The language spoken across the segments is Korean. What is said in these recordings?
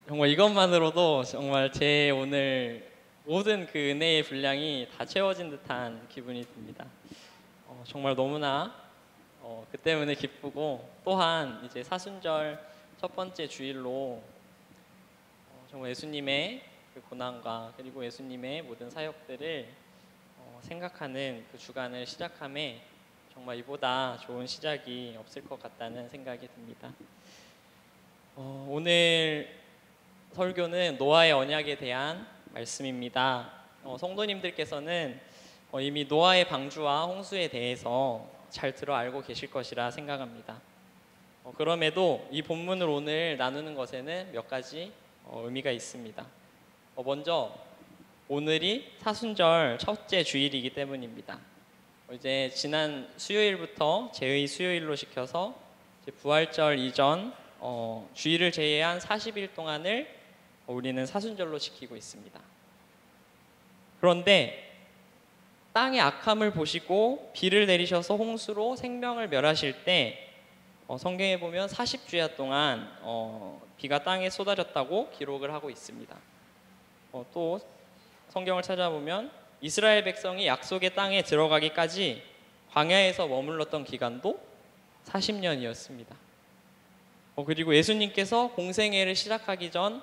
정말 이것만으로도 정말 제 오늘 모든 그 은혜의 분량이 다 채워진 듯한 기분이 듭니다. 정말 너무나 그 때문에 기쁘고, 또한 이제 사순절 첫 번째 주일로 정말 예수님의 그 고난과 그리고 예수님의 모든 사역들을 생각하는 그 주간을 시작함에 정말 이보다 좋은 시작이 없을 것 같다는 생각이 듭니다. 오늘 설교는 노아의 언약에 대한 말씀입니다. 성도님들께서는 이미 노아의 방주와 홍수에 대해서 잘 들어 알고 계실 것이라 생각합니다. 그럼에도 이 본문을 오늘 나누는 것에는 몇 가지 의미가 있습니다. 먼저 오늘이 사순절 첫째 주일이기 때문입니다. 이제 지난 수요일부터 제의 수요일로 시켜서 이제 부활절 이전 주일을 제외한 40일 동안을 우리는 사순절로 지키고 있습니다. 그런데 땅의 악함을 보시고 비를 내리셔서 홍수로 생명을 멸하실 때 성경에 보면 40주야 동안 비가 땅에 쏟아졌다고 기록을 하고 있습니다. 또 성경을 찾아보면 이스라엘 백성이 약속의 땅에 들어가기까지 광야에서 머물렀던 기간도 40년이었습니다. 그리고 예수님께서 공생애를 시작하기 전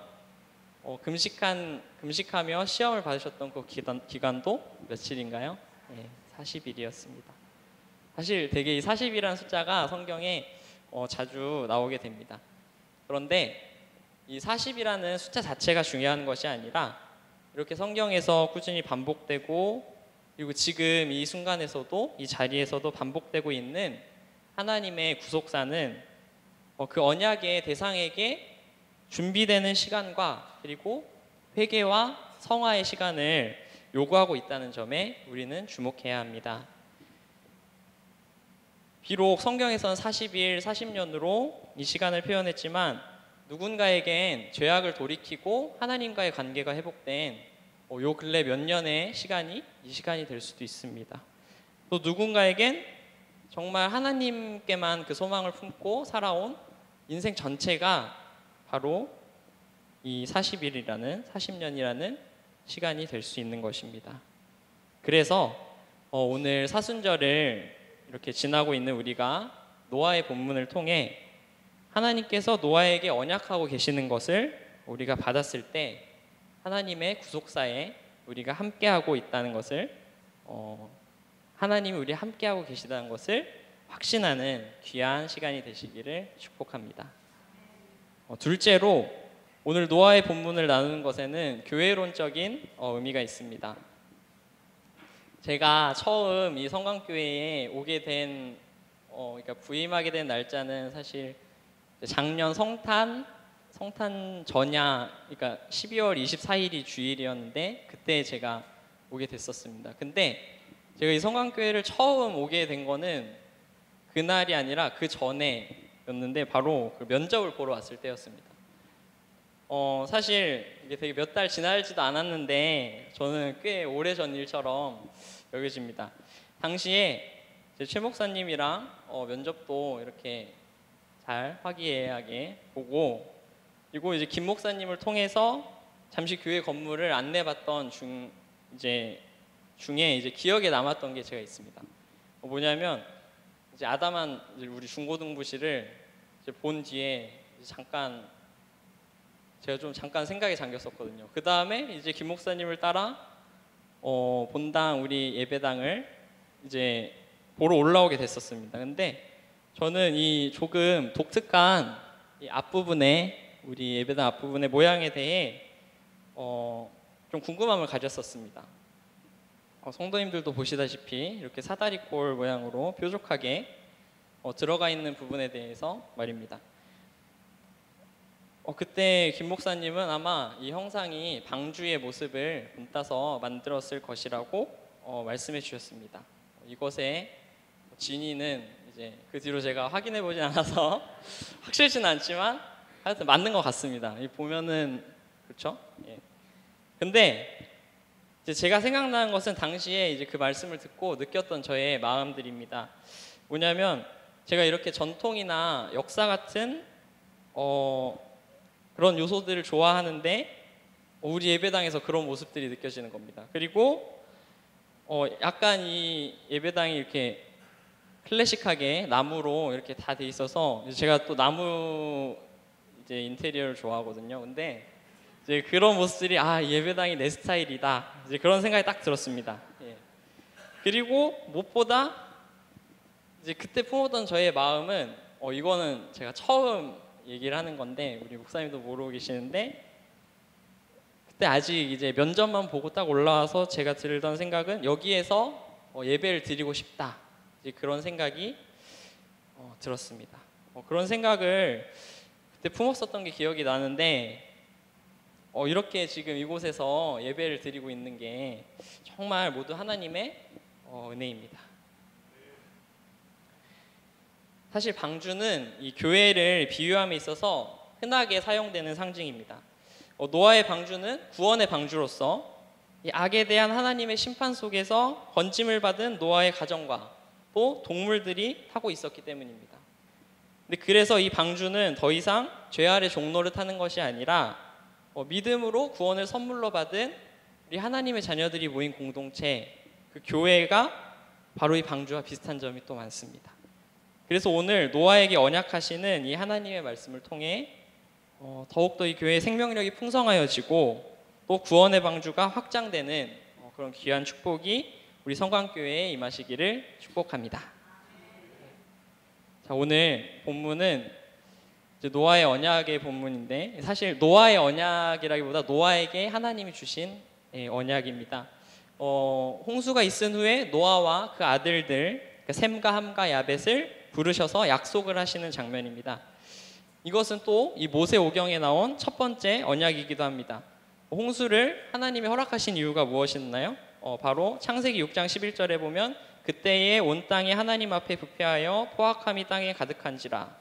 금식하며 시험을 받으셨던 그 기간도 며칠인가요? 네, 40일이었습니다. 사실 되게 이 40이라는 숫자가 성경에 자주 나오게 됩니다. 그런데 이 40이라는 숫자 자체가 중요한 것이 아니라 이렇게 성경에서 꾸준히 반복되고, 그리고 지금 이 순간에서도 이 자리에서도 반복되고 있는 하나님의 구속사는 그 언약의 대상에게 준비되는 시간과 그리고 회개와 성화의 시간을 요구하고 있다는 점에 우리는 주목해야 합니다. 비록 성경에서는 40일, 40년으로 이 시간을 표현했지만 누군가에겐 죄악을 돌이키고 하나님과의 관계가 회복된 요 근래 몇 년의 시간이 이 시간이 될 수도 있습니다. 또 누군가에겐 정말 하나님께만 그 소망을 품고 살아온 인생 전체가 바로 이 40일이라는 40년이라는 시간이 될 수 있는 것입니다. 그래서 오늘 사순절을 이렇게 지나고 있는 우리가 노아의 본문을 통해 하나님께서 노아에게 언약하고 계시는 것을 우리가 받았을 때 하나님의 구속사에 우리가 함께하고 있다는 것을 하나님이 우리 함께하고 계시다는 것을 확신하는 귀한 시간이 되시기를 축복합니다. 둘째로 오늘 노아의 본문을 나누는 것에는 교회론적인 의미가 있습니다. 제가 처음 이 성광교회에 오게 된 그러니까 부임하게 된 날짜는 사실 작년 성탄 전야, 그러니까 12월 24일이 주일이었는데 그때 제가 오게 됐었습니다. 근데 제가 이 성광교회를 처음 오게 된 거는 그날이 아니라 그 전에였는데 바로 그 면접을 보러 왔을 때였습니다. 사실 이게 되게 몇 달 지나지도 않았는데 저는 꽤 오래전 일처럼 여겨집니다. 당시에 제 최 목사님이랑 면접도 이렇게 잘 화기애애하게 보고, 그리고 이제 김 목사님을 통해서 잠시 교회 건물을 안내받던 중에 이제 기억에 남았던 게 제가 있습니다. 뭐냐면 이제 아담한 우리 중고등부실을 이제 본 뒤에 이제 제가 잠깐 생각에 잠겼었거든요. 그 다음에 이제 김 목사님을 따라 본당 우리 예배당을 이제 보러 올라오게 됐었습니다. 근데 저는 이 조금 독특한 이 앞부분에 우리 예배당 앞부분의 모양에 대해 좀 궁금함을 가졌었습니다. 성도님들도 보시다시피 이렇게 사다리꼴 모양으로 뾰족하게 들어가 있는 부분에 대해서 말입니다. 그때 김 목사님은 아마 이 형상이 방주의 모습을 본따서 만들었을 것이라고 말씀해 주셨습니다. 이것의 진위는 이제 그 뒤로 제가 확인해 보진 않아서 확실치는 않지만 하여튼 맞는 것 같습니다. 보면은 그렇죠? 예. 근데 이제 제가 생각나는 것은 당시에 이제 그 말씀을 듣고 느꼈던 저의 마음들입니다. 뭐냐면 제가 이렇게 전통이나 역사 같은 그런 요소들을 좋아하는데 우리 예배당에서 그런 모습들이 느껴지는 겁니다. 그리고 약간 이 예배당이 이렇게 클래식하게 나무로 이렇게 다 돼 있어서 제가 또 나무 이제 인테리어를 좋아하거든요. 근데 이제 그런 모습들이 예배당이 내 스타일이다. 이제 그런 생각이 딱 들었습니다. 예. 그리고 무엇보다 이제 그때 품었던 저의 마음은 이거는 제가 처음 얘기를 하는 건데 우리 목사님도 모르고 계시는데 그때 아직 이제 면접만 보고 딱 올라와서 제가 들던 생각은 여기에서 예배를 드리고 싶다. 이제 그런 생각이 들었습니다. 그런 생각을 그때 품었었던 게 기억이 나는데 이렇게 지금 이곳에서 예배를 드리고 있는 게 정말 모두 하나님의 은혜입니다. 사실 방주는 이 교회를 비유함에 있어서 흔하게 사용되는 상징입니다. 노아의 방주는 구원의 방주로서 이 악에 대한 하나님의 심판 속에서 건짐을 받은 노아의 가정과 또 동물들이 타고 있었기 때문입니다. 근데 그래서 이 방주는 더 이상 죄 아래 종로를 타는 것이 아니라 믿음으로 구원을 선물로 받은 우리 하나님의 자녀들이 모인 공동체, 그 교회가 바로 이 방주와 비슷한 점이 또 많습니다. 그래서 오늘 노아에게 언약하시는 이 하나님의 말씀을 통해 더욱더 이 교회의 생명력이 풍성하여지고 또 구원의 방주가 확장되는 그런 귀한 축복이 우리 성광교회에 임하시기를 축복합니다. 자, 오늘 본문은 이제 노아의 언약의 본문인데 사실 노아의 언약이라기보다 노아에게 하나님이 주신 언약입니다. 홍수가 있은 후에 노아와 그 아들들 셈과 함과 야벳을 부르셔서 약속을 하시는 장면입니다. 이것은 또 이 모세오경에 나온 첫 번째 언약이기도 합니다. 홍수를 하나님이 허락하신 이유가 무엇이었나요? 바로 창세기 6장 11절에 보면 그때에 온 땅이 하나님 앞에 부패하여 포악함이 땅에 가득한지라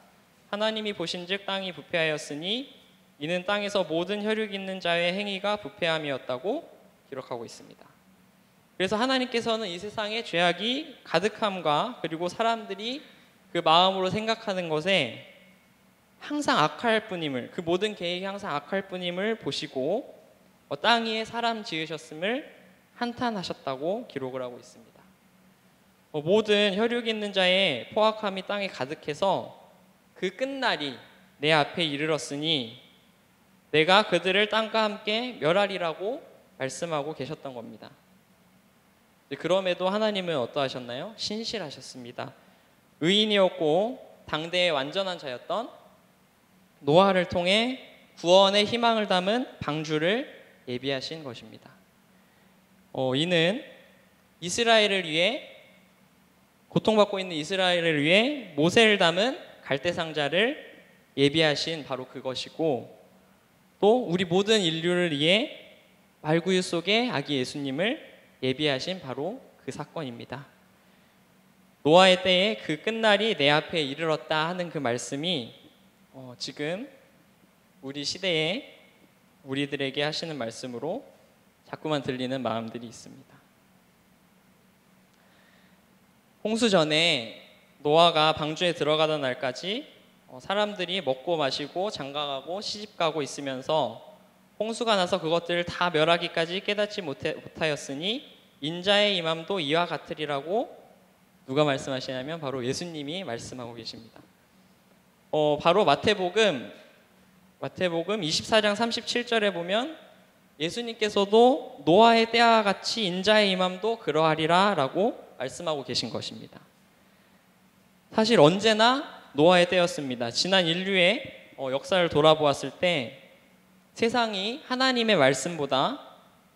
하나님이 보신즉 땅이 부패하였으니 이는 땅에서 모든 혈육 있는 자의 행위가 부패함이었다고 기록하고 있습니다. 그래서 하나님께서는 이 세상에 죄악이 가득함과 그리고 사람들이 그 마음으로 생각하는 것에 항상 악할 뿐임을, 그 모든 계획이 항상 악할 뿐임을 보시고 땅 위에 사람 지으셨음을 한탄하셨다고 기록을 하고 있습니다. 모든 혈육 있는 자의 포악함이 땅에 가득해서 그 끝날이 내 앞에 이르렀으니 내가 그들을 땅과 함께 멸하리라고 말씀하고 계셨던 겁니다. 그럼에도 하나님은 어떠하셨나요? 신실하셨습니다. 의인이었고 당대의 완전한 자였던 노아를 통해 구원의 희망을 담은 방주를 예비하신 것입니다. 이는 이스라엘을 위해 고통받고 있는 이스라엘을 위해 모세를 담은 갈대상자를 예비하신 바로 그것이고 또 우리 모든 인류를 위해 말구유 속의 아기 예수님을 예비하신 바로 그 사건입니다. 노아의 때에 그 끝날이 내 앞에 이르렀다 하는 그 말씀이 지금 우리 시대에 우리들에게 하시는 말씀으로 자꾸만 들리는 마음들이 있습니다. 홍수 전에 노아가 방주에 들어가던 날까지 사람들이 먹고 마시고 장가가고 시집가고 있으면서 홍수가 나서 그것들을 다 멸하기까지 깨닫지 못하였으니 인자의 임함도 이와 같으리라고 누가 말씀하시냐면 바로 예수님이 말씀하고 계십니다. 바로 마태복음 24장 37절에 보면 예수님께서도 노아의 때와 같이 인자의 임함도 그러하리라 라고 말씀하고 계신 것입니다. 사실 언제나 노아의 때였습니다. 지난 인류의 역사를 돌아보았을 때 세상이 하나님의 말씀보다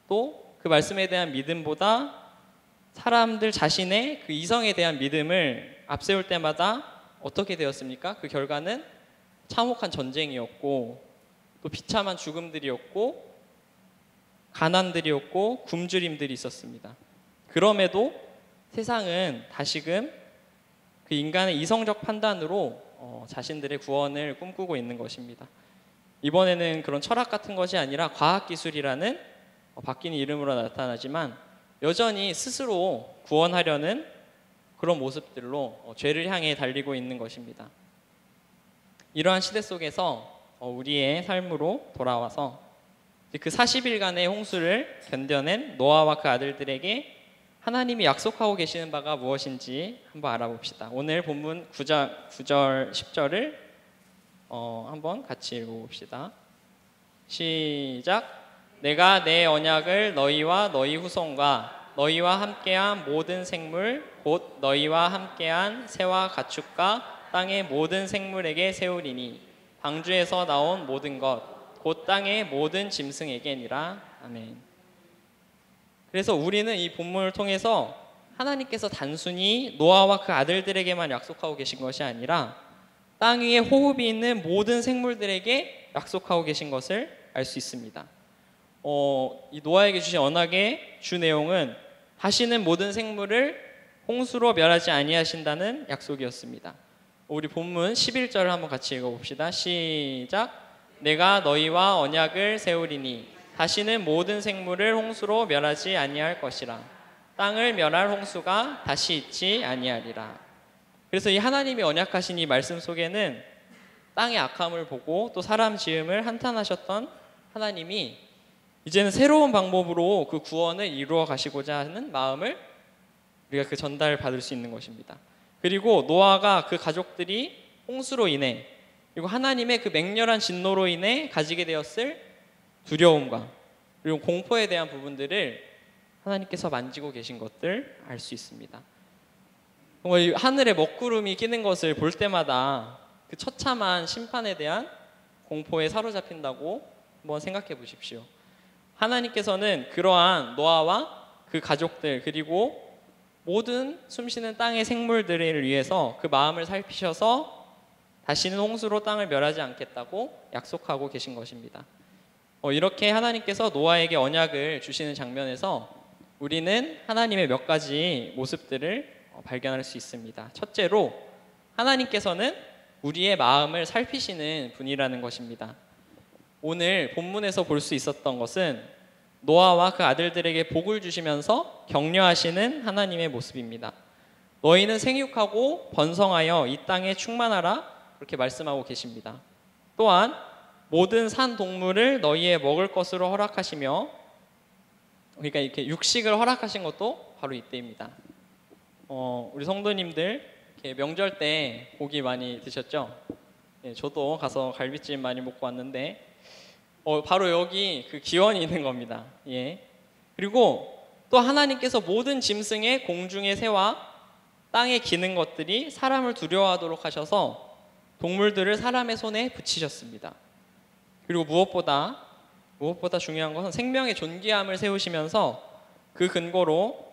또 그 말씀에 대한 믿음보다 사람들 자신의 그 이성에 대한 믿음을 앞세울 때마다 어떻게 되었습니까? 그 결과는 참혹한 전쟁이었고 또 비참한 죽음들이었고 가난들이었고 굶주림들이 있었습니다. 그럼에도 세상은 다시금 그 인간의 이성적 판단으로 자신들의 구원을 꿈꾸고 있는 것입니다. 이번에는 그런 철학 같은 것이 아니라 과학기술이라는 바뀐 이름으로 나타나지만 여전히 스스로 구원하려는 그런 모습들로 죄를 향해 달리고 있는 것입니다. 이러한 시대 속에서 우리의 삶으로 돌아와서 그 40일간의 홍수를 견뎌낸 노아와 그 아들들에게 하나님이 약속하고 계시는 바가 무엇인지 한번 알아봅시다. 오늘 본문 9절, 10절을 한번 같이 읽어봅시다. 시작. 내가 내 언약을 너희와 너희 후손과 너희와 함께한 모든 생물 곧 너희와 함께한 새와 가축과 땅의 모든 생물에게 세우리니 방주에서 나온 모든 것 곧 땅의 모든 짐승에게니라. 아멘. 그래서 우리는 이 본문을 통해서 하나님께서 단순히 노아와 그 아들들에게만 약속하고 계신 것이 아니라 땅 위에 호흡이 있는 모든 생물들에게 약속하고 계신 것을 알 수 있습니다. 이 노아에게 주신 언약의 주 내용은 다시는 모든 생물을 홍수로 멸하지 아니하신다는 약속이었습니다. 우리 본문 11절을 한번 같이 읽어봅시다. 시작. 내가 너희와 언약을 세우리니 다시는 모든 생물을 홍수로 멸하지 아니할 것이라. 땅을 멸할 홍수가 다시 있지 아니하리라. 그래서 이 하나님이 언약하신 이 말씀 속에는 땅의 악함을 보고 또 사람 지음을 한탄하셨던 하나님이 이제는 새로운 방법으로 그 구원을 이루어 가시고자 하는 마음을 우리가 그 전달을 받을 수 있는 것입니다. 그리고 노아가 그 가족들이 홍수로 인해 그리고 하나님의 그 맹렬한 진노로 인해 가지게 되었을 두려움과 그리고 공포에 대한 부분들을 하나님께서 만지고 계신 것들 알 수 있습니다. 정말 하늘에 먹구름이 끼는 것을 볼 때마다 그 처참한 심판에 대한 공포에 사로잡힌다고 한번 생각해 보십시오. 하나님께서는 그러한 노아와 그 가족들 그리고 모든 숨쉬는 땅의 생물들을 위해서 그 마음을 살피셔서 다시는 홍수로 땅을 멸하지 않겠다고 약속하고 계신 것입니다. 이렇게 하나님께서 노아에게 언약을 주시는 장면에서 우리는 하나님의 몇 가지 모습들을 발견할 수 있습니다. 첫째로 하나님께서는 우리의 마음을 살피시는 분이라는 것입니다. 오늘 본문에서 볼 수 있었던 것은 노아와 그 아들들에게 복을 주시면서 격려하시는 하나님의 모습입니다. 너희는 생육하고 번성하여 이 땅에 충만하라 그렇게 말씀하고 계십니다. 또한 모든 산 동물을 너희의 먹을 것으로 허락하시며 그러니까 이렇게 육식을 허락하신 것도 바로 이때입니다. 우리 성도님들 이렇게 명절 때 고기 많이 드셨죠? 네, 저도 가서 갈비찜 많이 먹고 왔는데 바로 여기 그 기원이 있는 겁니다. 예. 그리고 또 하나님께서 모든 짐승의 공중의 새와 땅에 기는 것들이 사람을 두려워하도록 하셔서 동물들을 사람의 손에 붙이셨습니다. 그리고 무엇보다 중요한 것은 생명의 존귀함을 세우시면서 그 근거로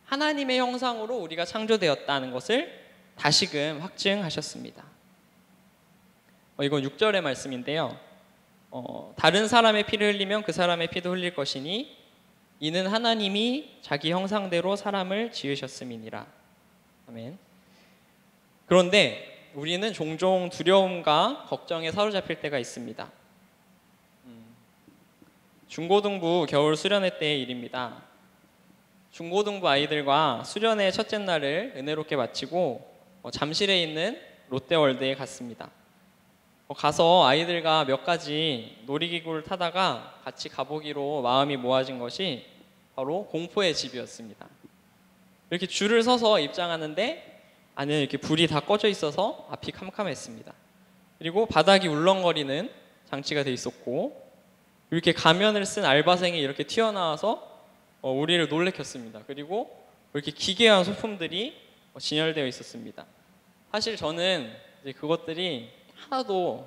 하나님의 형상으로 우리가 창조되었다는 것을 다시금 확증하셨습니다. 이건 6절의 말씀인데요. 다른 사람의 피를 흘리면 그 사람의 피도 흘릴 것이니 이는 하나님이 자기 형상대로 사람을 지으셨음이니라. 아멘. 그런데 우리는 종종 두려움과 걱정에 사로잡힐 때가 있습니다. 중고등부 겨울 수련회 때의 일입니다. 중고등부 아이들과 수련회 첫째 날을 은혜롭게 마치고 잠실에 있는 롯데월드에 갔습니다. 가서 아이들과 몇 가지 놀이기구를 타다가 같이 가보기로 마음이 모아진 것이 바로 공포의 집이었습니다. 이렇게 줄을 서서 입장하는데 안에 이렇게 불이 다 꺼져 있어서 앞이 캄캄했습니다. 그리고 바닥이 울렁거리는 장치가 돼 있었고 이렇게 가면을 쓴 알바생이 이렇게 튀어나와서 우리를 놀래켰습니다. 그리고 이렇게 기괴한 소품들이 진열되어 있었습니다. 사실 저는 이제 그것들이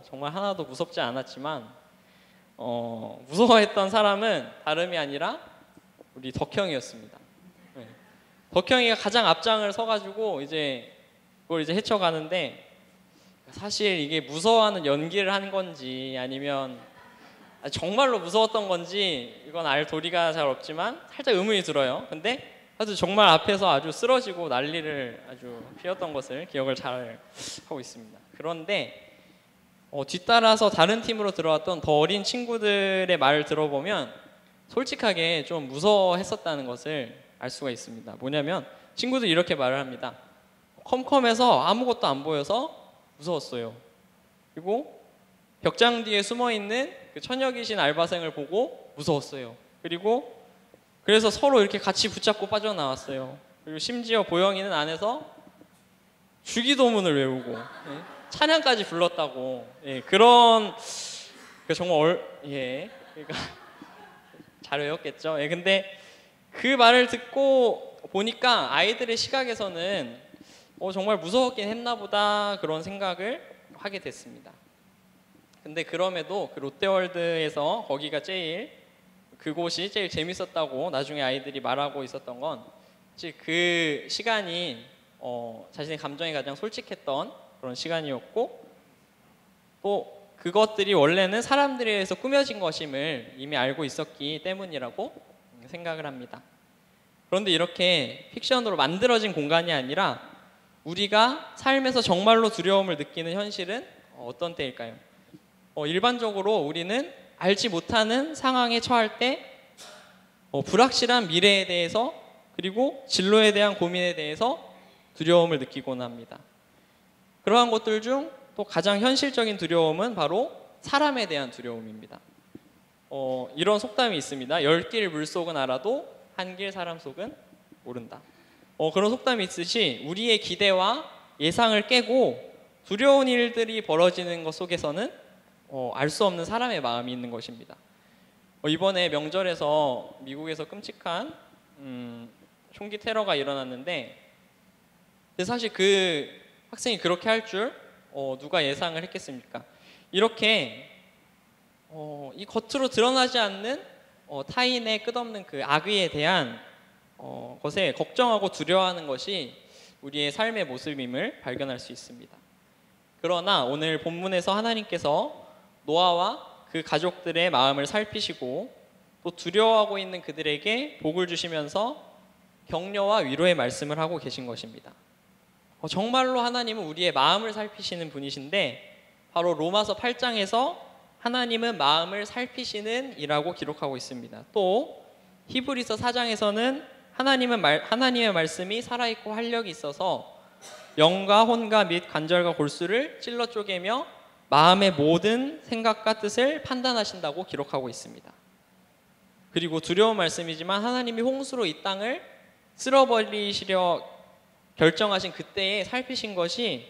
정말 하나도 무섭지 않았지만 무서워했던 사람은 다름이 아니라 우리 덕형이었습니다. 네. 덕형이가 가장 앞장을 서가지고 그걸 헤쳐가는데 사실 이게 무서워하는 연기를 한 건지 아니면 정말로 무서웠던 건지 이건 알 도리가 잘 없지만 살짝 의문이 들어요. 근데 아주 정말 앞에서 아주 쓰러지고 난리를 아주 피웠던 것을 기억을 잘 하고 있습니다. 그런데 뒤따라서 다른 팀으로 들어왔던 더 어린 친구들의 말을 들어보면 솔직하게 좀 무서워했었다는 것을 알 수가 있습니다. 뭐냐면 친구들이 이렇게 말을 합니다. 컴컴해서 아무것도 안 보여서 무서웠어요. 그리고 벽장 뒤에 숨어 있는 그 처녀 귀신 알바생을 보고 무서웠어요. 그리고 그래서 서로 이렇게 같이 붙잡고 빠져나왔어요. 그리고 심지어 보영이는 안에서 주기도문을 외우고 찬양까지 불렀다고. 그런 정말 그러니까 잘 외웠겠죠. 근데 그 말을 듣고 보니까 아이들의 시각에서는 정말 무서웠긴 했나 보다 그런 생각을 하게 됐습니다. 근데 그럼에도 그 롯데월드에서 그곳이 제일 재밌었다고 나중에 아이들이 말하고 있었던 건 그 시간이 자신의 감정이 가장 솔직했던 그런 시간이었고, 또 그것들이 원래는 사람들에 의해서 꾸며진 것임을 이미 알고 있었기 때문이라고 생각을 합니다. 그런데 이렇게 픽션으로 만들어진 공간이 아니라 우리가 삶에서 정말로 두려움을 느끼는 현실은 어떤 때일까요? 일반적으로 우리는 알지 못하는 상황에 처할 때 불확실한 미래에 대해서 그리고 진로에 대한 고민에 대해서 두려움을 느끼곤 합니다. 그러한 것들 중 또 가장 현실적인 두려움은 바로 사람에 대한 두려움입니다. 이런 속담이 있습니다. 10길 물속은 알아도 한 길 사람 속은 모른다. 그런 속담이 있듯이 우리의 기대와 예상을 깨고 두려운 일들이 벌어지는 것 속에서는 알 수 없는 사람의 마음이 있는 것입니다. 이번에 명절에서 미국에서 끔찍한 총기 테러가 일어났는데, 사실 그 학생이 그렇게 할 줄 누가 예상을 했겠습니까? 이렇게 이 겉으로 드러나지 않는 타인의 끝없는 그 악의에 대한 것에 걱정하고 두려워하는 것이 우리의 삶의 모습임을 발견할 수 있습니다. 그러나 오늘 본문에서 하나님께서 노아와 그 가족들의 마음을 살피시고 또 두려워하고 있는 그들에게 복을 주시면서 격려와 위로의 말씀을 하고 계신 것입니다. 정말로 하나님은 우리의 마음을 살피시는 분이신데, 바로 로마서 8장에서 하나님은 마음을 살피시는 이라고 기록하고 있습니다. 또 히브리서 4장에서는 하나님의 말씀이 살아있고 활력이 있어서 영과 혼과 및 관절과 골수를 찔러 쪼개며 마음의 모든 생각과 뜻을 판단하신다고 기록하고 있습니다. 그리고 두려운 말씀이지만 하나님이 홍수로 이 땅을 쓸어버리시려 결정하신 그때에 살피신 것이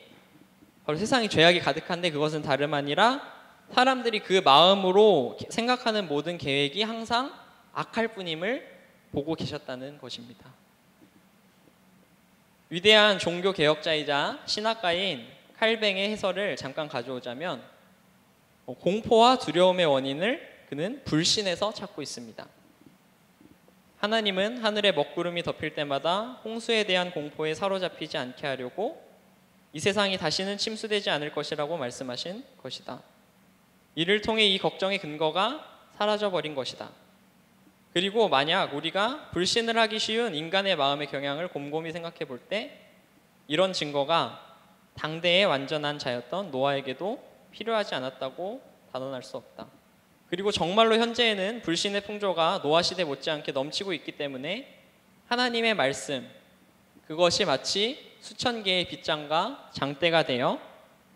바로 세상이 죄악이 가득한데, 그것은 다름 아니라 사람들이 그 마음으로 생각하는 모든 계획이 항상 악할 뿐임을 보고 계셨다는 것입니다. 위대한 종교 개혁자이자 신학가인 칼뱅의 해설을 잠깐 가져오자면, 공포와 두려움의 원인을 그는 불신에서 찾고 있습니다. 하나님은 하늘에 먹구름이 덮일 때마다 홍수에 대한 공포에 사로잡히지 않게 하려고 이 세상이 다시는 침수되지 않을 것이라고 말씀하신 것이다. 이를 통해 이 걱정의 근거가 사라져버린 것이다. 그리고 만약 우리가 불신을 하기 쉬운 인간의 마음의 경향을 곰곰이 생각해 볼 때 이런 증거가 당대의 완전한 자였던 노아에게도 필요하지 않았다고 단언할 수 없다. 그리고 정말로 현재에는 불신의 풍조가 노아 시대 못지않게 넘치고 있기 때문에 하나님의 말씀, 그것이 마치 수천 개의 빗장과 장대가 되어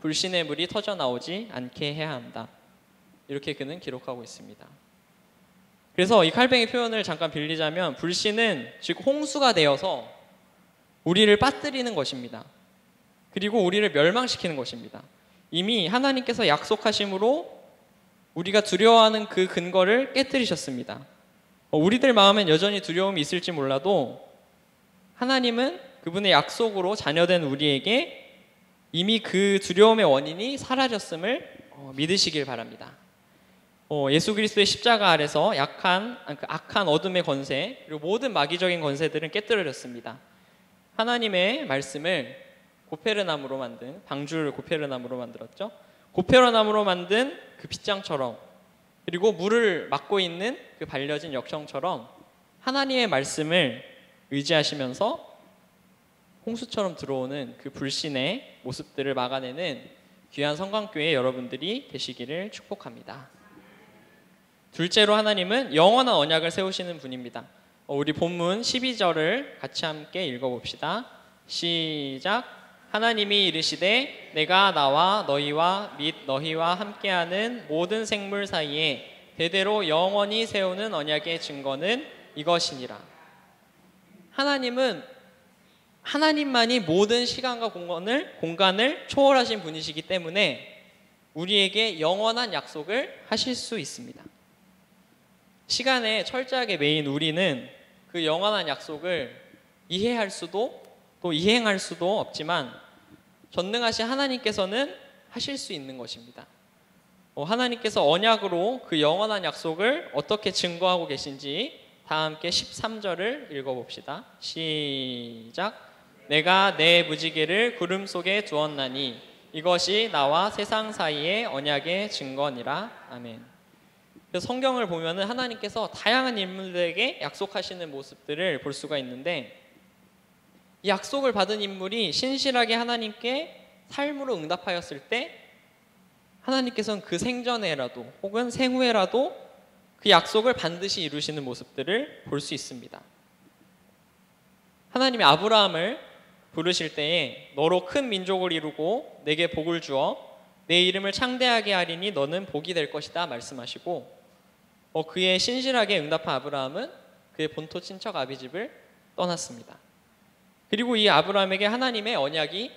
불신의 물이 터져 나오지 않게 해야 한다. 이렇게 그는 기록하고 있습니다. 그래서 이 칼뱅의 표현을 잠깐 빌리자면, 불신은 즉 홍수가 되어서 우리를 빠뜨리는 것입니다. 그리고 우리를 멸망시키는 것입니다. 이미 하나님께서 약속하심으로 우리가 두려워하는 그 근거를 깨뜨리셨습니다. 우리들 마음엔 여전히 두려움이 있을지 몰라도 하나님은 그분의 약속으로 자녀된 우리에게 이미 그 두려움의 원인이 사라졌음을 믿으시길 바랍니다. 예수 그리스도의 십자가 아래서 악한 어둠의 권세 그리고 모든 마귀적인 권세들은 깨뜨려졌습니다. 하나님의 말씀을 고페르나무로 만든, 방주를 고페르나무로 만들었죠. 고페르나무로 만든 그 빗장처럼, 그리고 물을 막고 있는 그 발려진 역청처럼 하나님의 말씀을 의지하시면서 홍수처럼 들어오는 그 불신의 모습들을 막아내는 귀한 성광교회 여러분들이 되시기를 축복합니다. 둘째로 하나님은 영원한 언약을 세우시는 분입니다. 우리 본문 12절을 같이 함께 읽어봅시다. 시작. 하나님이 이르시되 내가 나와 너희와 및 너희와 함께하는 모든 생물 사이에 대대로 영원히 세우는 언약의 증거는 이것이니라. 하나님은 하나님만이 모든 시간과 공간을 초월하신 분이시기 때문에 우리에게 영원한 약속을 하실 수 있습니다. 시간에 철저하게 매인 우리는 그 영원한 약속을 이해할 수도 또 이행할 수도 없지만 전능하신 하나님께서는 하실 수 있는 것입니다. 하나님께서 언약으로 그 영원한 약속을 어떻게 증거하고 계신지 다 함께 13절을 읽어봅시다. 시작. 내가 내 무지개를 구름 속에 두었나니 이것이 나와 세상 사이의 언약의 증거니라. 아멘. 그래서 성경을 보면은 하나님께서 다양한 인물들에게 약속하시는 모습들을 볼 수가 있는데 이 약속을 받은 인물이 신실하게 하나님께 삶으로 응답하였을 때 하나님께서는 그 생전에라도 혹은 생후에라도 그 약속을 반드시 이루시는 모습들을 볼 수 있습니다. 하나님이 아브라함을 부르실 때에 너로 큰 민족을 이루고 내게 복을 주어 내 이름을 창대하게 하리니 너는 복이 될 것이다 말씀하시고 그의 신실하게 응답한 아브라함은 그의 본토 친척 아비집을 떠났습니다. 그리고 이 아브라함에게 하나님의 언약이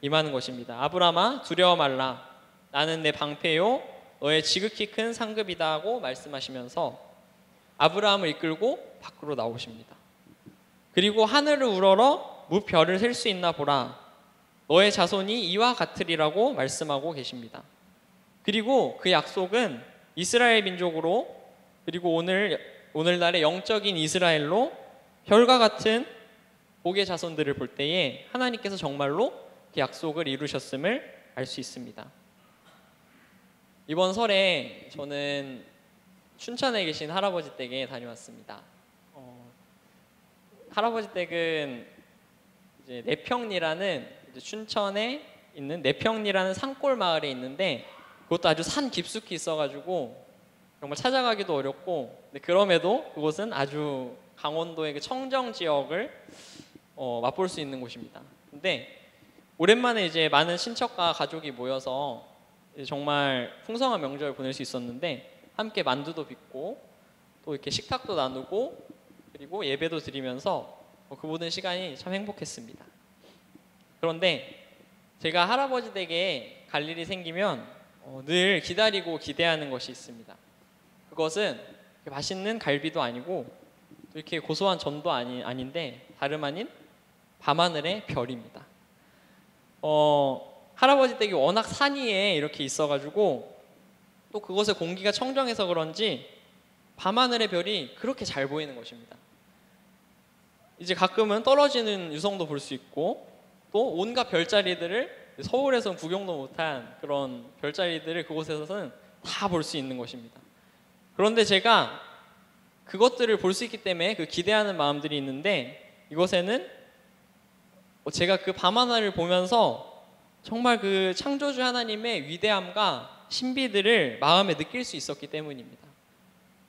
임하는 것입니다. 아브라함아 두려워 말라. 나는 내 방패요 너의 지극히 큰 상급이다 하고 말씀하시면서 아브라함을 이끌고 밖으로 나오십니다. 그리고 하늘을 우러러 무별을 셀 수 있나 보라. 너의 자손이 이와 같으리라고 말씀하고 계십니다. 그리고 그 약속은 이스라엘 민족으로 그리고 오늘날의 영적인 이스라엘로 별과 같은 복의 자손들을 볼 때에 하나님께서 정말로 그 약속을 이루셨음을 알 수 있습니다. 이번 설에 저는 춘천에 계신 할아버지 댁에 다녀왔습니다. 할아버지 댁은 이제 내평리라는 춘천에 있는 내평리라는 산골 마을에 있는데 그것도 아주 산 깊숙이 있어가지고 정말 찾아가기도 어렵고 그럼에도 그곳은 아주 강원도의 그 청정 지역을 맛볼 수 있는 곳입니다. 근데 오랜만에 이제 많은 친척과 가족이 모여서 정말 풍성한 명절을 보낼 수 있었는데 함께 만두도 빚고 또 이렇게 식탁도 나누고 그리고 예배도 드리면서 그 모든 시간이 참 행복했습니다. 그런데 제가 할아버지 댁에 갈 일이 생기면 늘 기다리고 기대하는 것이 있습니다. 그것은 맛있는 갈비도 아니고 또 이렇게 고소한 전도 아닌데 다름 아닌 밤하늘의 별입니다. 할아버지 댁이 워낙 산 위에 이렇게 있어가지고 또 그곳의 공기가 청정해서 그런지 밤하늘의 별이 그렇게 잘 보이는 것입니다. 이제 가끔은 떨어지는 유성도 볼 수 있고 또 온갖 별자리들을 서울에서는 구경도 못한 그런 별자리들을 그곳에서는 다 볼 수 있는 것입니다. 그런데 제가 그것들을 볼 수 있기 때문에 그 기대하는 마음들이 있는데 이곳에는 제가 그 밤하늘을 보면서 정말 그 창조주 하나님의 위대함과 신비들을 마음에 느낄 수 있었기 때문입니다.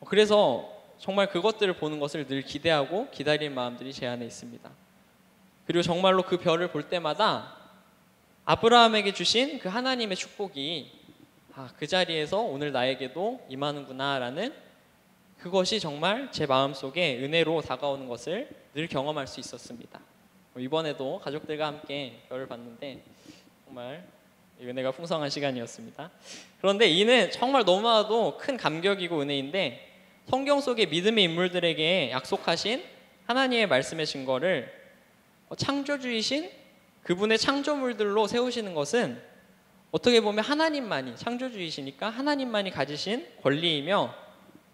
그래서 정말 그것들을 보는 것을 늘 기대하고 기다리는 마음들이 제 안에 있습니다. 그리고 정말로 그 별을 볼 때마다 아브라함에게 주신 그 하나님의 축복이 그 자리에서 오늘 나에게도 임하는구나 라는 그것이 정말 제 마음속에 은혜로 다가오는 것을 늘 경험할 수 있었습니다. 이번에도 가족들과 함께 별을 봤는데 정말 은혜가 풍성한 시간이었습니다. 그런데 이는 정말 너무나도 큰 감격이고 은혜인데 성경 속의 믿음의 인물들에게 약속하신 하나님의 말씀의 증거를 창조주이신 그분의 창조물들로 세우시는 것은 어떻게 보면 하나님만이 창조주이시니까 하나님만이 가지신 권리이며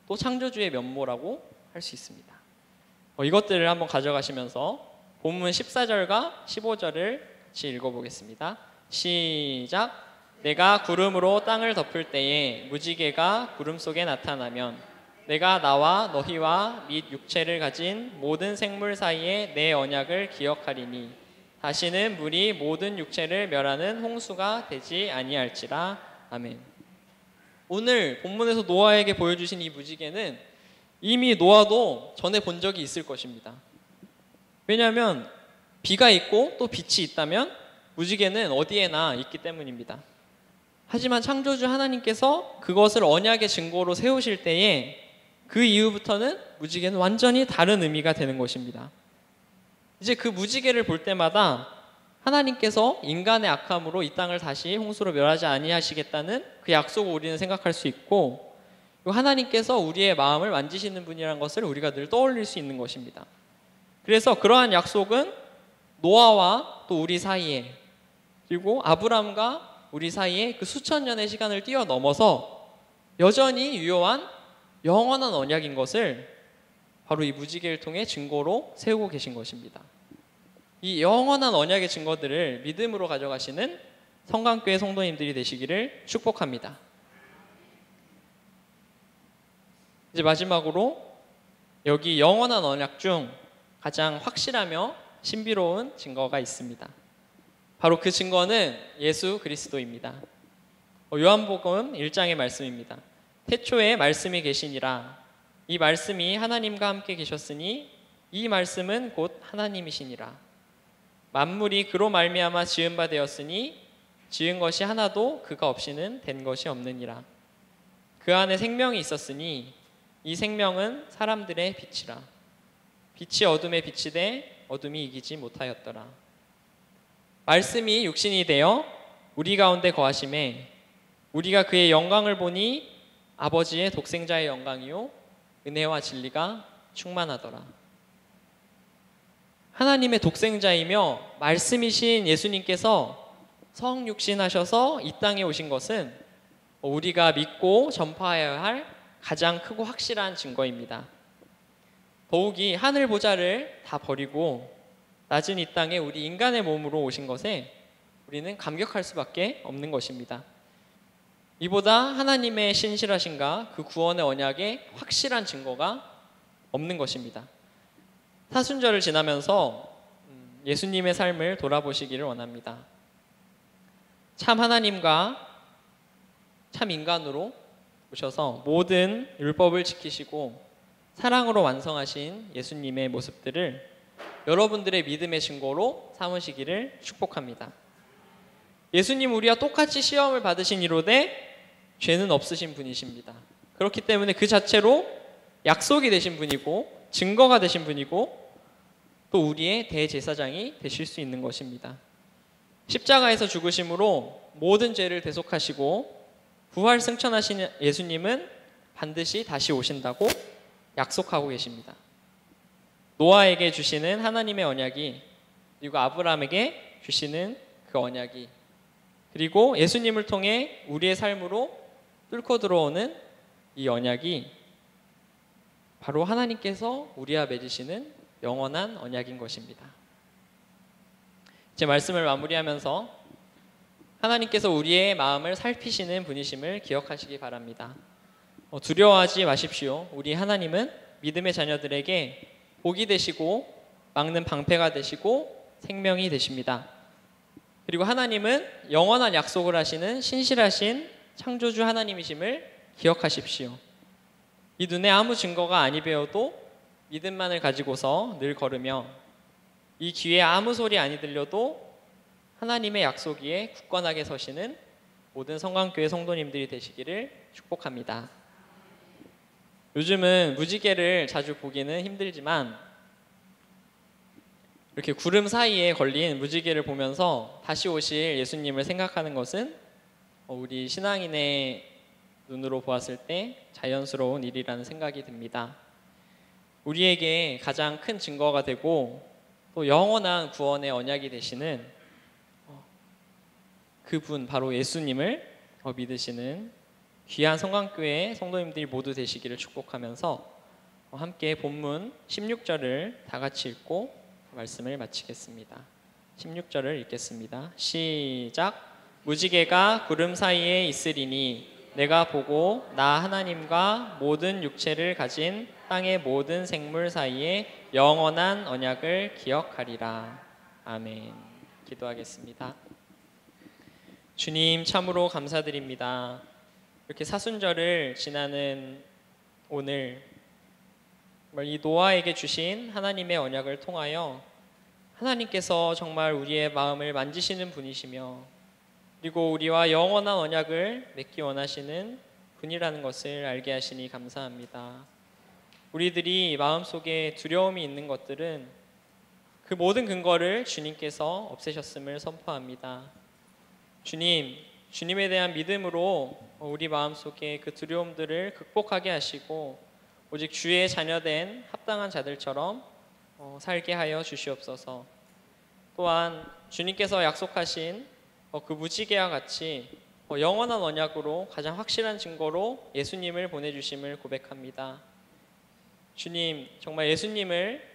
또 창조주의 면모라고 할 수 있습니다. 이것들을 한번 가져가시면서 본문 14절과 15절을 같이 읽어보겠습니다. 시작. 내가 구름으로 땅을 덮을 때에 무지개가 구름 속에 나타나면 내가 나와 너희와 및 육체를 가진 모든 생물 사이에 내 언약을 기억하리니 다시는 물이 모든 육체를 멸하는 홍수가 되지 아니할지라. 아멘. 오늘 본문에서 노아에게 보여주신 이 무지개는 이미 노아도 전에 본 적이 있을 것입니다. 왜냐하면 비가 있고 또 빛이 있다면 무지개는 어디에나 있기 때문입니다. 하지만 창조주 하나님께서 그것을 언약의 증거로 세우실 때에 그 이후부터는 무지개는 완전히 다른 의미가 되는 것입니다. 이제 그 무지개를 볼 때마다 하나님께서 인간의 악함으로 이 땅을 다시 홍수로 멸하지 아니하시겠다는 그 약속을 우리는 생각할 수 있고, 하나님께서 우리의 마음을 만지시는 분이라는 것을 우리가 늘 떠올릴 수 있는 것입니다. 그래서 그러한 약속은 노아와 또 우리 사이에, 그리고 아브람과 우리 사이에 그 수천 년의 시간을 뛰어넘어서 여전히 유효한 영원한 언약인 것을 바로 이 무지개를 통해 증거로 세우고 계신 것입니다. 이 영원한 언약의 증거들을 믿음으로 가져가시는 성강교회 성도님들이 되시기를 축복합니다. 이제 마지막으로 여기 영원한 언약 중 가장 확실하며 신비로운 증거가 있습니다. 바로 그 증거는 예수 그리스도입니다. 요한복음 1장의 말씀입니다. 태초에 말씀이 계시니라. 이 말씀이 하나님과 함께 계셨으니 이 말씀은 곧 하나님이시니라. 만물이 그로 말미암아 지은 바 되었으니 지은 것이 하나도 그가 없이는 된 것이 없느니라. 그 안에 생명이 있었으니 이 생명은 사람들의 빛이라. 빛이 어둠에 비치되 어둠이 이기지 못하였더라. 말씀이 육신이 되어 우리 가운데 거하심에 우리가 그의 영광을 보니 아버지의 독생자의 영광이요 은혜와 진리가 충만하더라. 하나님의 독생자이며 말씀이신 예수님께서 성육신하셔서 이 땅에 오신 것은 우리가 믿고 전파해야 할 가장 크고 확실한 증거입니다. 더욱이 하늘 보좌를 다 버리고 낮은 이 땅에 우리 인간의 몸으로 오신 것에 우리는 감격할 수밖에 없는 것입니다. 이보다 하나님의 신실하신가 그 구원의 언약에 확실한 증거가 없는 것입니다. 사순절을 지나면서 예수님의 삶을 돌아보시기를 원합니다. 참 하나님과 참 인간으로 오셔서 모든 율법을 지키시고 사랑으로 완성하신 예수님의 모습들을 여러분들의 믿음의 증거로 삼으시기를 축복합니다. 예수님 우리와 똑같이 시험을 받으신 이로되 죄는 없으신 분이십니다. 그렇기 때문에 그 자체로 약속이 되신 분이고 증거가 되신 분이고 또 우리의 대제사장이 되실 수 있는 것입니다. 십자가에서 죽으심으로 모든 죄를 대속하시고 부활 승천하신 예수님은 반드시 다시 오신다고 약속하고 계십니다. 노아에게 주시는 하나님의 언약이, 그리고 아브라함에게 주시는 그 언약이, 그리고 예수님을 통해 우리의 삶으로 뚫고 들어오는 이 언약이 바로 하나님께서 우리와 맺으시는 영원한 언약인 것입니다. 제 말씀을 마무리하면서 하나님께서 우리의 마음을 살피시는 분이심을 기억하시기 바랍니다. 두려워하지 마십시오. 우리 하나님은 믿음의 자녀들에게 복이 되시고 막는 방패가 되시고 생명이 되십니다. 그리고 하나님은 영원한 약속을 하시는 신실하신 창조주 하나님이심을 기억하십시오. 이 눈에 아무 증거가 아니 배어도 믿음만을 가지고서 늘 걸으며 이 귀에 아무 소리 아니 들려도 하나님의 약속 위에 굳건하게 서시는 모든 성강교회 성도님들이 되시기를 축복합니다. 요즘은 무지개를 자주 보기는 힘들지만 이렇게 구름 사이에 걸린 무지개를 보면서 다시 오실 예수님을 생각하는 것은 우리 신앙인의 눈으로 보았을 때 자연스러운 일이라는 생각이 듭니다. 우리에게 가장 큰 증거가 되고 또 영원한 구원의 언약이 되시는 그분 바로 예수님을 믿으시는 귀한 성강교회 성도님들이 모두 되시기를 축복하면서 함께 본문 16절을 다 같이 읽고 말씀을 마치겠습니다. 16절을 읽겠습니다. 시작. 무지개가 구름 사이에 있으리니 내가 보고 나 하나님과 모든 육체를 가진 땅의 모든 생물 사이에 영원한 언약을 기억하리라. 아멘. 기도하겠습니다. 주님 참으로 감사드립니다. 이렇게 사순절을 지나는 오늘 이 노아에게 주신 하나님의 언약을 통하여 하나님께서 정말 우리의 마음을 만지시는 분이시며 그리고 우리와 영원한 언약을 맺기 원하시는 분이라는 것을 알게 하시니 감사합니다. 우리들이 마음속에 두려움이 있는 것들은 그 모든 근거를 주님께서 없애셨음을 선포합니다. 주님, 주님에 대한 믿음으로 우리 마음속에 그 두려움들을 극복하게 하시고 오직 주의 자녀된 합당한 자들처럼 살게 하여 주시옵소서. 또한 주님께서 약속하신 그 무지개와 같이 영원한 언약으로 가장 확실한 증거로 예수님을 보내주심을 고백합니다. 주님, 정말 예수님을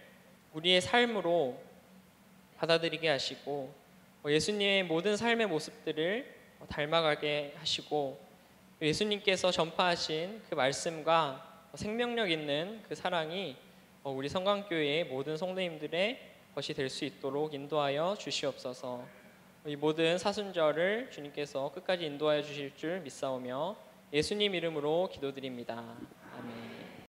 우리의 삶으로 받아들이게 하시고 예수님의 모든 삶의 모습들을 닮아가게 하시고 예수님께서 전파하신 그 말씀과 생명력 있는 그 사랑이 우리 성강교회의 모든 성도님들의 것이 될 수 있도록 인도하여 주시옵소서. 이 모든 사순절을 주님께서 끝까지 인도하여 주실 줄 믿사오며 예수님 이름으로 기도드립니다. 아멘.